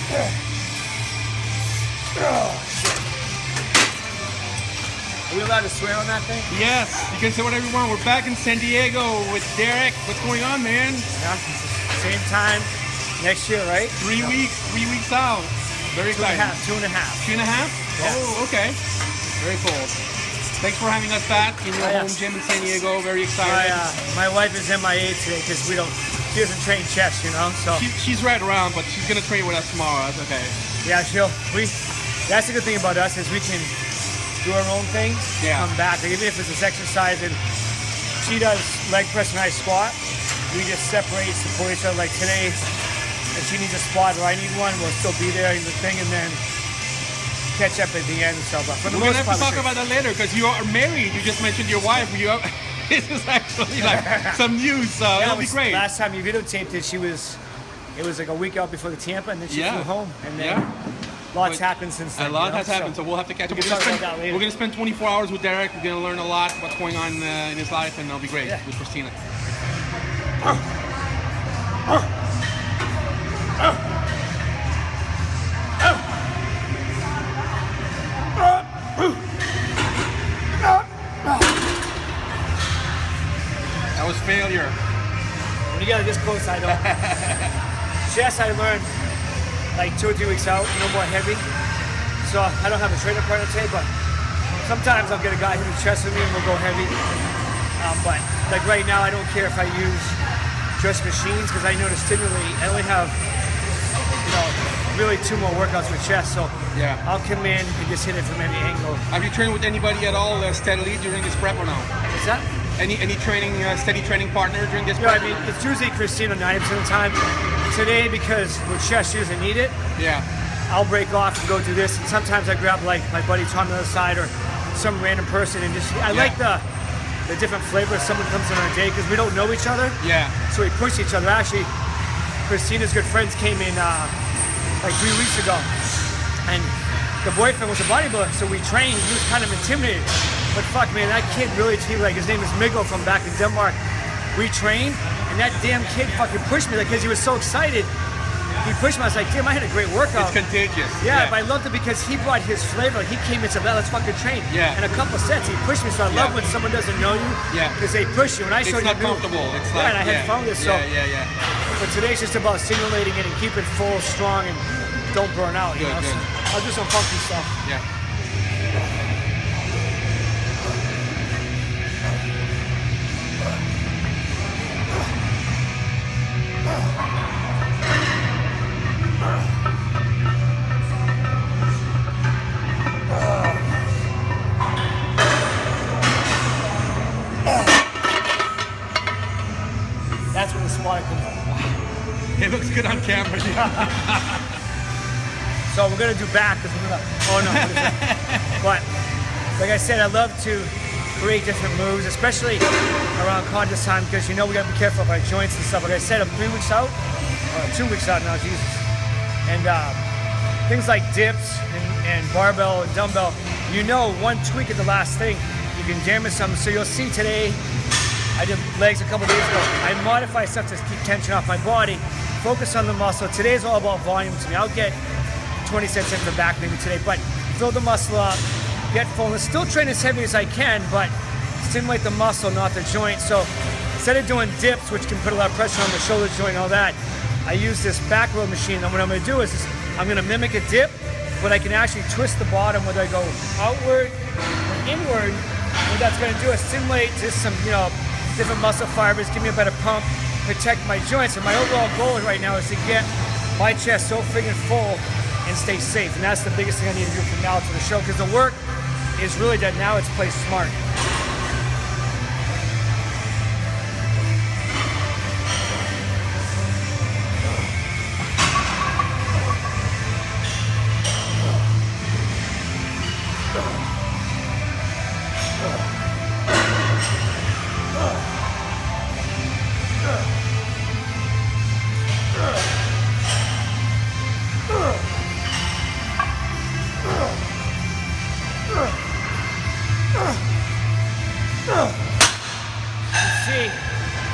Are we allowed to swear on that thing? Yes, you can say whatever you want. We're back in San Diego with Derik. What's going on, man? Yeah, same time next year, right? 3 weeks out. Very exciting. 2.5. 2.5? Yeah. Oh, okay. Very cool. Thanks for having us back in your home gym in San Diego. Very excited. My wife is MIA today because she doesn't train chest, you know. So she's right around, but she's gonna train with us tomorrow. That's okay. Yeah, that's the good thing about us is we can do our own thing. Yeah. Come back, like, even if it's this exercise and she does leg press and I squat, we just separate, support each other. Like today, if she needs a squat or I need one, we'll still be there in the thing and then catch up at the end. So, but for the we're most gonna have part, to talk about that later because you are married. You just mentioned your wife. This is actually like some news. So yeah, it'll be great. Last time you videotaped it, it was like a week out before the Tampa, and then she flew home, and then lots happened since then. A lot has happened, so we'll have to catch up. We're gonna spend 24 hours with Derik. We're gonna learn a lot what's going on in his life, and it'll be great with Christina. That was failure. When you get this close, I don't. Chest, I learned like 2 or 3 weeks out, no more heavy. So I don't have a trainer partner today, but sometimes I'll get a guy who does chest with me and we'll go heavy. But like right now, I don't care if I use just machines because I know to stimulate, I only have, really 2 more workouts with chest. So I'll come in and just hit it from any angle. Have you trained with anybody at all steadily during this prep or no? What's that? Any training, steady training partner during this Yeah, prep? I mean, it's usually Christina 90% of the time. Today, because with chest she doesn't need it, I'll break off and go do this. And sometimes I grab like my buddy Tom on the other side or some random person and just, I like the different flavors. Someone comes in on a day because we don't know each other. Yeah. So we push each other. Actually, Christina's good friends came in like 3 weeks ago. And the boyfriend was a bodybuilder, so we trained. He was kind of intimidated. But fuck, man, that kid really, like his name is Miguel from back in Denmark. We trained, and that damn kid fucking pushed me because he was so excited. He pushed me. I was like, damn, I had a great workout. It's contagious. Yeah, but I loved it because he brought his flavor. Like, he came and said, well, let's fucking train. Yeah. And a couple sets, he pushed me. So I love when someone doesn't know you. Yeah. Because they push you. And I showed it's not comfortable. It's like, and I had fun with it. So, but today's just about stimulating it and keep it full, strong, and don't burn out. You know? Good. So I'll do some funky stuff. Yeah. That's when the squat comes up. It looks good on camera. So we're gonna do back because we're gonna. Oh no! But like I said, I love to create different moves, especially around contest time because we gotta be careful of our joints and stuff. Like I said, I'm 3 weeks out, or 2 weeks out now, Jesus. And things like dips and barbell and dumbbell, one tweak at the last thing, you can damage something. So you'll see today, I did legs a couple days ago. I modify stuff to keep tension off my body, focus on the muscle. Today's all about volume to me. I'll get 20 sets into the back maybe today, but fill the muscle up, get full, and still train as heavy as I can, but stimulate the muscle, not the joint. So instead of doing dips, which can put a lot of pressure on the shoulder joint and all that, I use this back row machine. And what I'm gonna do is I'm gonna mimic a dip, but I can actually twist the bottom whether I go outward or inward. What that's gonna do is stimulate just some, different muscle fibers, give me a better pump, protect my joints. And my overall goal right now is to get my chest so friggin' full and stay safe. And that's the biggest thing I need to do from now to the show, because the work is really done now. It's play smart.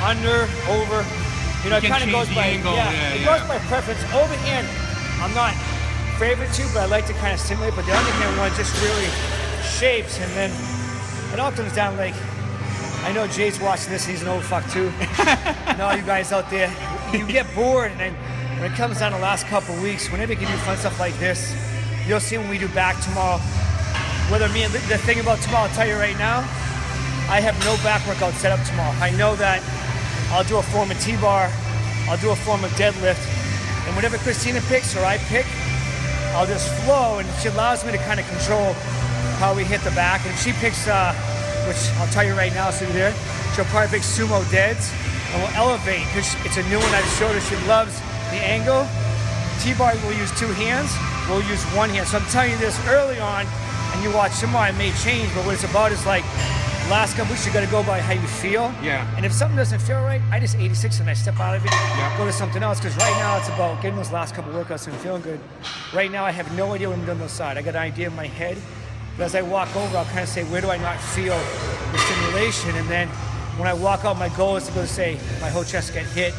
Under, over, it kind of goes by, it goes by preference. Overhand, I'm not favorite to, but I like to kind of stimulate. But the underhand one just really shapes, and then it all comes down like, I know Jay's watching this, and he's an old fuck too. And all you guys out there, you get bored, and then when it comes down to the last couple of weeks, whenever you can do fun stuff like this, you'll see when we do back tomorrow. Whether me and the thing about tomorrow, I'll tell you right now, I have no back workout set up tomorrow. I know that I'll do a form of T-bar, I'll do a form of deadlift, and whatever Christina picks or I pick, I'll just flow, and she allows me to kind of control how we hit the back. And if she picks, which I'll tell you right now, so you're there, she'll probably pick sumo deads, and we'll elevate, because it's a new one I've showed her. She loves the angle. T-bar, we'll use 2 hands, we'll use 1 hand. So I'm telling you this early on, and you watch tomorrow, it may change, but what it's about is like, last couple weeks, you gotta go by how you feel. Yeah. And if something doesn't feel right, I just 86 and I step out of it, go to something else. Because right now it's about getting those last couple workouts and feeling good. Right now I have no idea what I'm doing on the side. I got an idea in my head, but as I walk over, I'll kind of say, where do I not feel the stimulation? And then when I walk out, my goal is to go to say, my whole chest get hit.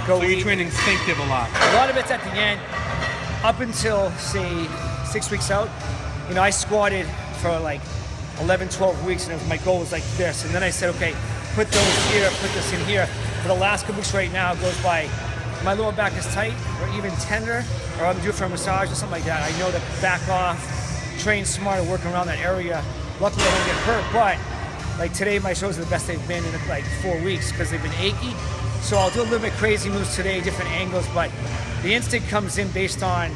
Go. So you train instinctive a lot. A lot of it's at the end, up until say 6 weeks out. You know, I squatted for like 11, 12 weeks, and my goal was like this. And then I said, okay, put those here, put this in here. For the last couple weeks right now, it goes by, my lower back is tight or even tender, or I'm due for a massage or something like that. I know to back off, train smarter, work around that area. Luckily, I don't get hurt, but like today, my shows are the best they've been in like 4 weeks because they've been achy. So I'll do a little bit crazy moves today, different angles, but the instinct comes in based on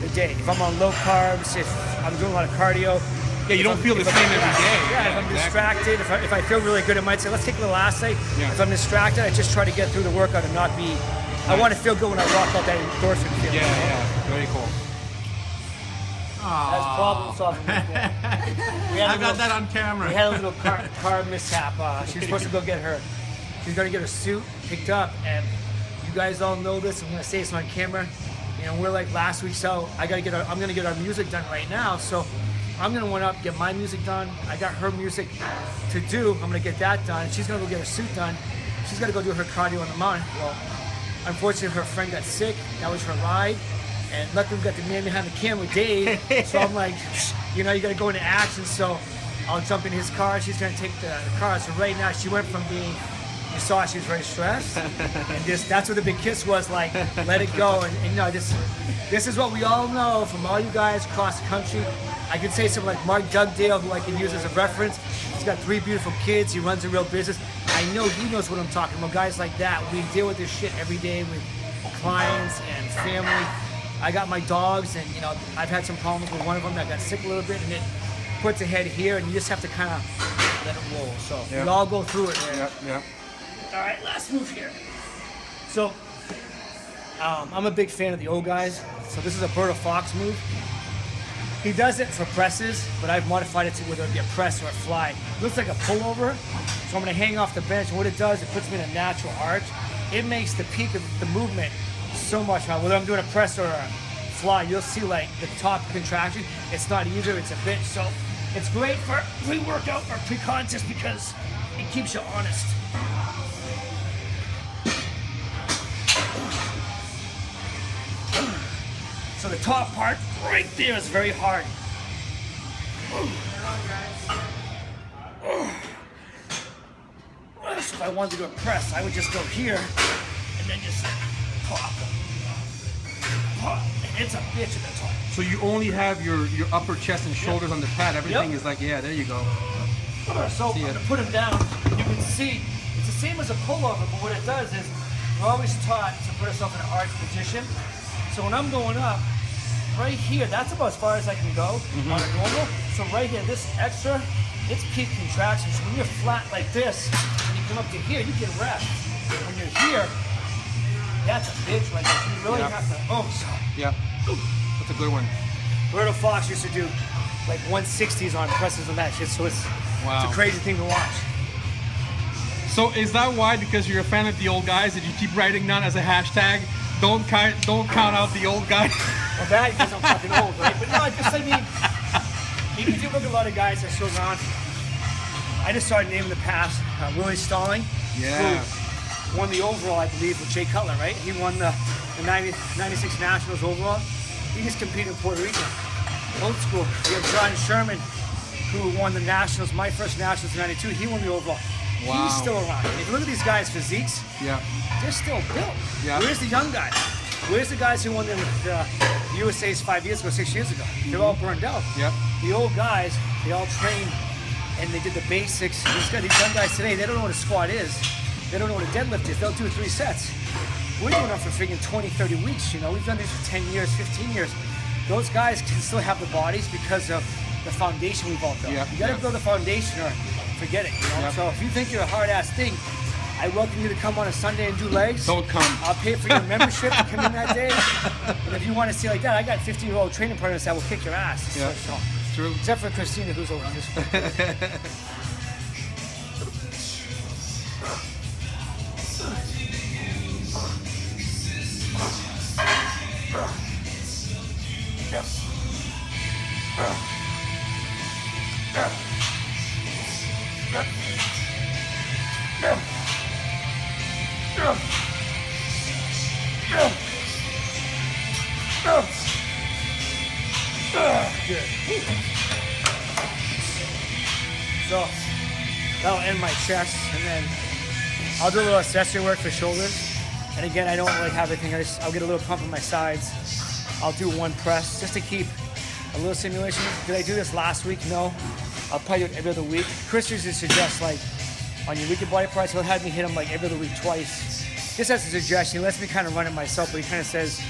the day. If I'm on low carbs, if I'm doing a lot of cardio. Yeah, you don't feel the same every day. Yeah, if I'm distracted, if I feel really good, I might say, let's take a little acid. Yeah. If I'm distracted, I just try to get through the workout and not be, I want to feel good when I walk out that endorphin feeling. Yeah, very cool. That's problem solving right there. I got that on camera. We had a little car mishap. She was supposed to go get her, she's going to get her suit picked up, and you guys all know this. I'm going to say this on camera. You know, we're like last week's out. I'm going to get our music done right now. So I'm going to run up, get my music done. I got her music to do. I'm going to get that done. She's going to go get her suit done. She's got to go do her cardio on the mountain. Well, unfortunately, her friend got sick. That was her ride. And luckily, we got the man behind the camera, Dave. So I'm like, you know, you got to go into action. So I'll jump in his car. She's going to take the car. So right now, she went from being, you saw she was very stressed. And that's what the big kiss was like, let it go. And you know, this is what we all know from all you guys across the country. I could say something like Mark Dugdale, who I can use as a reference. He's got 3 beautiful kids. He runs a real business. I know he knows what I'm talking about. Guys like that, we deal with this shit every day with clients and family. I got my dogs, and you know, I've had some problems with one of them that got sick a little bit, and it puts a head here, and you just have to kind of let it roll. So we all go through it, man. Yeah. All right, last move here. So I'm a big fan of the old guys. So this is a Berto Fox move. He does it for presses, but I've modified it to whether it be a press or a fly. It looks like a pullover, so I'm gonna hang off the bench, and what it does, it puts me in a natural arch. It makes the peak of the movement so much fun. Whether I'm doing a press or a fly, you'll see like the top contraction. It's not either, it's a bitch. So it's great for pre-workout or pre-contest because it keeps you honest. So the top part right there is very hard. So if I wanted to do a press, I would just go here and then just pop. It's a bitch at the top. So you only have your upper chest and shoulders on the pad. Everything is like, yeah, there you go. So I'm gonna put him down. You can see it's the same as a pullover, but what it does is we're always taught to put ourselves in an arch position. So when I'm going up, right here, that's about as far as I can go on a normal. So right here, this extra, it's peak contraction. So when you're flat like this, and you come up to here, you can rest. When you're here, that's a bitch right there. So you really have to, sorry. Yeah, that's a good one. Berto Fox used to do like 160s on presses and that shit, so it's a crazy thing to watch. So is that why, because you're a fan of the old guys, that you keep writing down as a hashtag, don't count out the old guy? Well, that because I'm fucking old, right? But no, I mean, if you look at a lot of guys that are still around, I just started naming the past. Willie Stalling. Yeah. Who won the overall, I believe, with Jay Cutler, right? He won the 96 Nationals overall. He just competed in Puerto Rico. Old school. We have John Sherman, who won the Nationals, my first Nationals in 92. He won the overall. Wow. He's still around. If you look at these guys' physiques, they're still built. Yeah. Where's the young guys? Where's the guys who won the USA's 5 years ago, 6 years ago? They're all burned out. Yep. The old guys, they all trained and they did the basics. These young guys today, they don't know what a squat is. They don't know what a deadlift is. They'll do 3 sets. We're doing it for freaking 20, 30 weeks. You know, we've done this for 10 years, 15 years. Those guys can still have the bodies because of the foundation we've all built. You gotta build a foundation or forget it, you know? So if you think you're a hard-ass thing, I welcome you to come on a Sunday and do legs. Don't come. I'll pay for your membership to come in that day. And if you want to see like that, I got 50-year-old training partners that will kick your ass. Yeah, so, true. except for Christina, who's over this. Good. So that'll end my chest, and then I'll do a little accessory work for shoulders. And again, I don't like have everything. I'll get a little pump on my sides. I'll do 1 press just to keep a little simulation. Did I do this last week? No. I'll probably do it every other week. Chris used to suggest like on your weekend body parts, he'll have me hit them like every other week twice. Just as a suggestion, he lets me kind of run it myself, but he kind of says,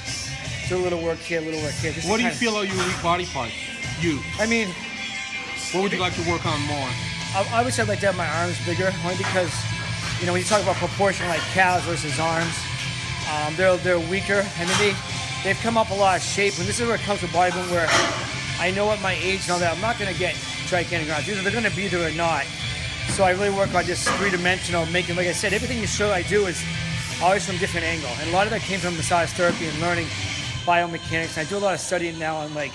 do a little work here, a little work here. What do you feel are your weak body parts? I mean, what would you like to work on more? I would say I'd like to have my arms bigger, only because, you know, when you talk about proportion like calves versus arms, they're weaker, and then they've come up a lot of shape, and this is where it comes to bodybuilding, where I know at my age and all that, I'm not going to get gigantic arms. Either they're going to be there or not. So I really work on just 3-dimensional, making, like I said, everything you show I do is always from a different angle, and a lot of that came from massage therapy and learning biomechanics. And I do a lot of studying now on like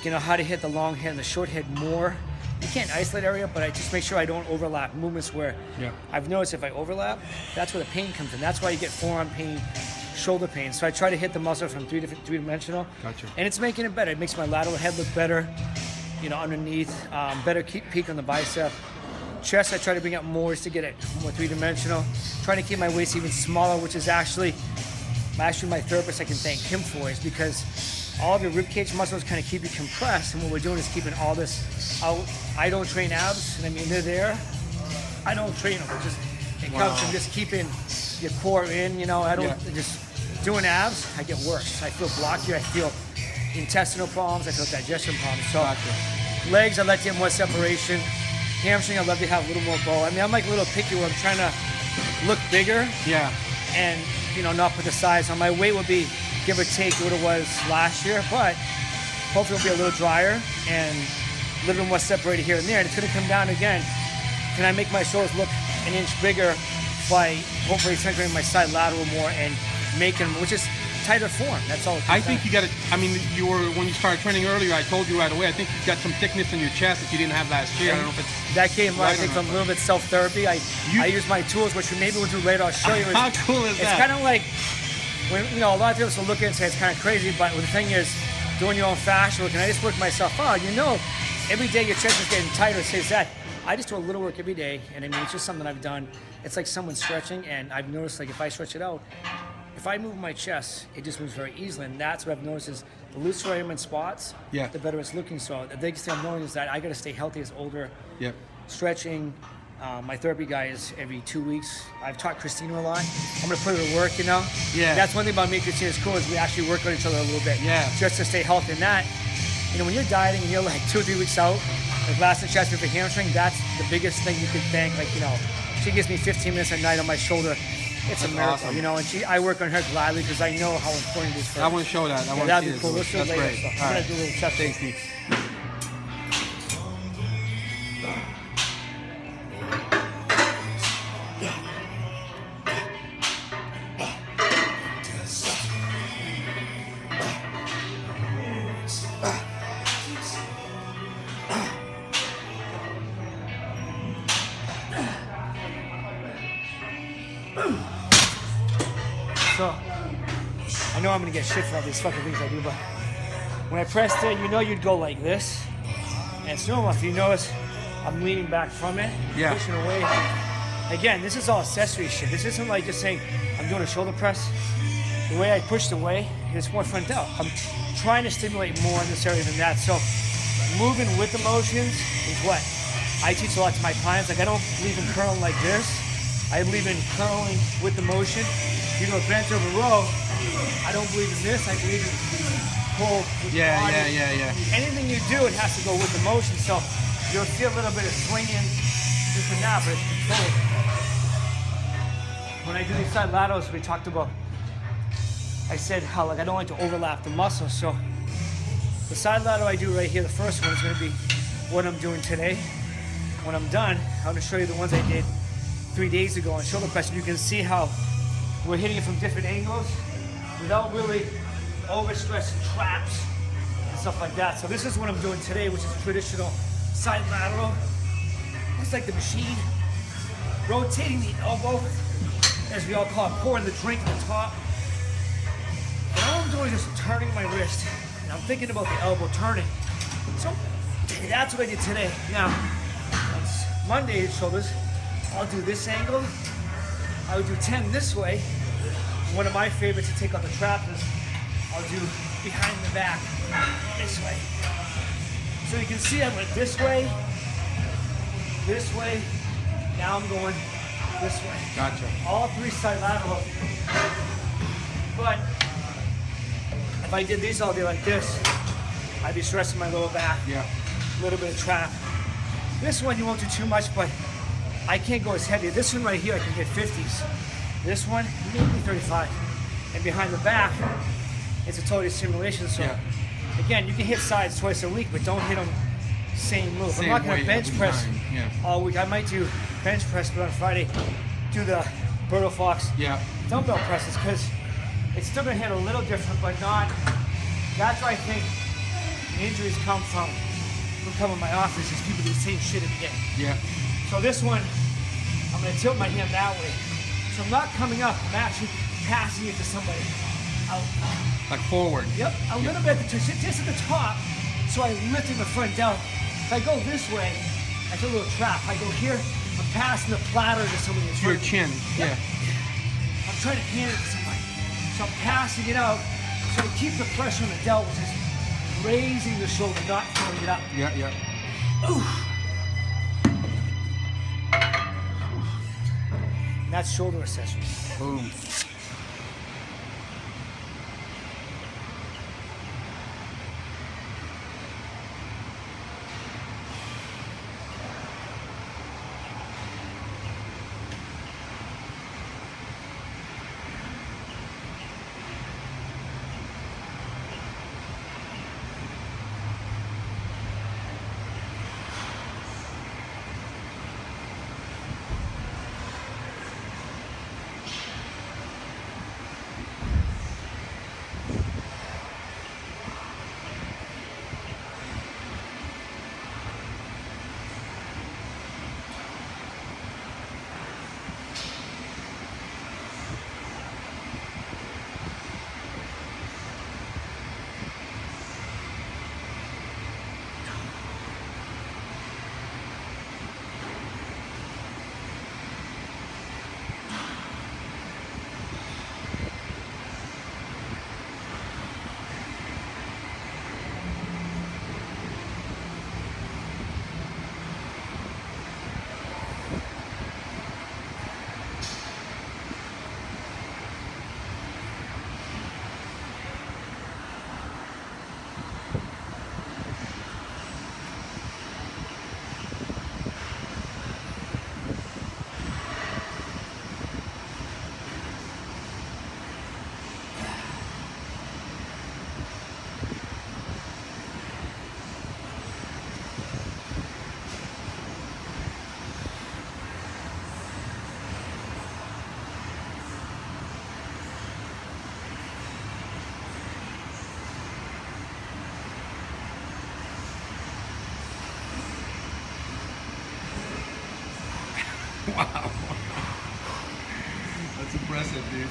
you know, how to hit the long head and the short head more. You can't isolate area, but I just make sure I don't overlap movements where I've noticed if I overlap, that's where the pain comes in. That's why you get forearm pain, shoulder pain. So I try to hit the muscle from 3-dimensional. Gotcha. And it's making it better. It makes my lateral head look better, you know, underneath, better peak on the bicep. Chest, I try to bring up more just to get it more 3-dimensional. Trying to keep my waist even smaller, which is actually my therapist, I can thank him for, is because all of your ribcage muscles kind of keep you compressed, and what we're doing is keeping all this out. I don't train abs, and I mean, they're there. I don't train them. It comes from just keeping your core in, you know. I don't just doing abs, I get worse. I feel blocky, I feel intestinal problems, I feel digestion problems. So legs, I like to get more separation. Hamstring, I'd love to have a little more bow. I mean, I'm like a little picky where I'm trying to look bigger. And, you know, not put the size on. My weight will be, give or take, what it was last year, but hopefully it'll be a little drier and a little bit more separated here and there. And it's going to come down again. Can I make my shoulders look an inch bigger by hopefully centering my side lateral more and making them, which is tighter form. That's all. I think you got it. I mean, when you started training earlier, I told you right away, I think you've got some thickness in your chest that you didn't have last year. I don't know if it's that came, right, I think, from a little bit self-therapy. I use my tools, which maybe we'll do later. I'll show you. How cool is that? It's kind of like, when, you know, a lot of people will look and say it's kind of crazy, but the thing is, doing your own fascia work, and I just work myself out. You know, every day your chest is getting tighter. It says that. I just do a little work every day, and I mean, it's just something I've done. It's like someone stretching, and I've noticed, like, if I stretch it out, if I move my chest, it just moves very easily, and that's what I've noticed is the looser I am in spots, the better it's looking. So the biggest thing I'm knowing is that I got to stay healthy as older. Stretching. My therapy guy is every 2 weeks. I've taught Christina a lot. I'm gonna put her to work, you know. That's one thing about me and Christina is cool is we actually work on each other a little bit. Just to stay healthy. And that, you know, when you're dieting and you're like 2 or 3 weeks out, like last chest with the hamstring, that's the biggest thing you could thank. Like, you know, she gives me 15 minutes at night on my shoulder. It's a miracle, awesome. You know, and I work on her gladly because I know how important it is for her. I want to show that. I want that'd to be see cool. this. Let's do it later. So I'm going to do a little chest. Thanks, Steve. know I'm gonna get shit for all these fucking things I do, but when I pressed it, you know you'd go like this. And it's normal. If you notice, I'm leaning back from it, Yeah. pushing away. Again, this is all accessory shit. This isn't like just saying I'm doing a shoulder press. The way I pushed away, it's more front delt. I'm trying to stimulate more in this area than that. So moving with the motions is what I teach a lot to my clients. Like, I don't believe in curling like this. I believe in curling with the motion. If you do a bent over row, I don't believe in this. I believe in pull with the body. Yeah. Anything you do, it has to go with the motion. So you'll see a little bit of swinging, this and that, but it's controlled. When I do these side laterals, we talked about, I said how like I don't like to overlap the muscle. So the side lateral I do right here, the first one is going to be what I'm doing today. When I'm done, I'm going to show you the ones I did 3 days ago on shoulder press. And you can see how we're hitting it from different angles without really overstressing traps and stuff like that. So this is what I'm doing today, which is traditional side lateral. It's like the machine, rotating the elbow, as we all call it, pouring the drink at the top. And all I'm doing is turning my wrist, and I'm thinking about the elbow turning. So that's what I did today. Now, on Monday shoulders, I'll do this angle. I would do 10 this way. One of my favorites to take out the trap is I'll do behind the back this way. So you can see I went this way, now I'm going this way. Gotcha. All three side lateral. But if I did these all day like this, I'd be stressing my lower back. Yeah. A little bit of trap. This one you won't do too much, but I can't go as heavy. This one right here I can hit 50s. This one, maybe 35. And behind the back, it's a total simulation. So again, you can hit sides twice a week, but don't hit them same move. I'm not gonna bench press all week. I might do bench press, but on Friday, do the Birdo Fox dumbbell presses, because it's still gonna hit a little different, but not. That's where I think injuries come from in my office, is people do the same shit again. Yeah. So this one, I'm gonna tilt my hand that way. So I'm not coming up, I'm actually passing it to somebody out. Like forward. Yep, a little bit just at the top, so I'm lifting the front down. If I go this way, I feel a little trap. If I go here, I'm passing the platter to somebody in front. Your chin, Yep. I'm trying to hand it to somebody. So I'm passing it out, so to keep the pressure on the delt, which is raising the shoulder, not throwing it up. Yeah. Ooh. That's shoulder accessories. Boom. Wow. That's impressive, dude.